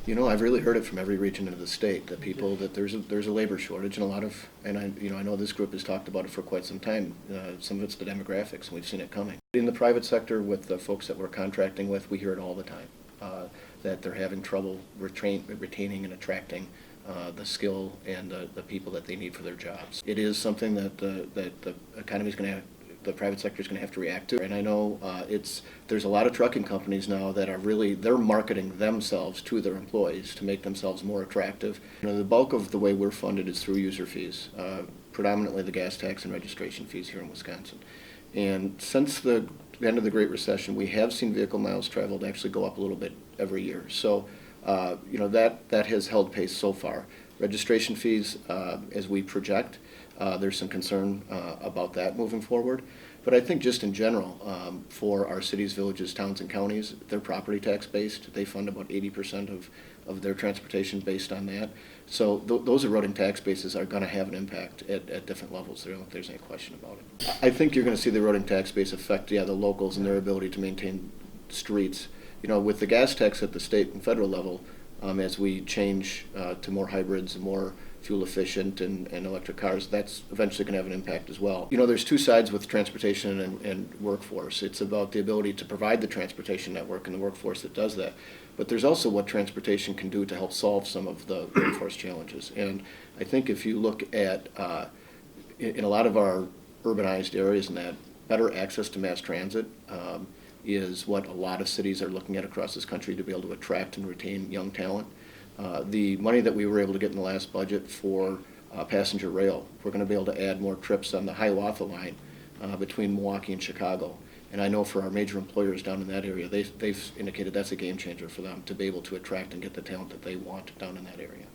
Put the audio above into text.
I've really heard it from every region of the state, that people, that there's a labor shortage, and a lot of, and I know this group has talked about it for quite some time. Some of it's the demographics, and we've seen it coming. In the private sector, with the folks that we're contracting with, we hear it all the time, that they're having trouble retaining and attracting the skill and the people that they need for their jobs. It is something that the economy's going to have, the private sector is going to have to react to. And I know there's a lot of trucking companies now that are they're marketing themselves to their employees to make themselves more attractive. The bulk of the way we're funded is through user fees, predominantly the gas tax and registration fees here in Wisconsin. And since the end of the Great Recession, we have seen vehicle miles traveled actually go up a little bit every year. So, that has held pace so far. Registration fees, as we project, there's some concern about that moving forward. But I think just in general, for our cities, villages, towns, and counties, they're property tax based. They fund about 80% of their transportation based on that. So those eroding tax bases are going to have an impact at different levels. I don't think there's any question about it. I think you're going to see the eroding tax base affect, the locals and their ability to maintain streets. With the gas tax at the state and federal level, as we change to more hybrids and more fuel efficient and electric cars, that's eventually going to have an impact as well. There's two sides with transportation and workforce. It's about the ability to provide the transportation network and the workforce that does that. But there's also what transportation can do to help solve some of the workforce challenges. And I think if you look at, in a lot of our urbanized areas and that, better access to mass transit is what a lot of cities are looking at across this country to be able to attract and retain young talent. The money that we were able to get in the last budget for passenger rail, we're going to be able to add more trips on the Hiawatha line between Milwaukee and Chicago. And I know for our major employers down in that area, they've indicated that's a game changer for them to be able to attract and get the talent that they want down in that area.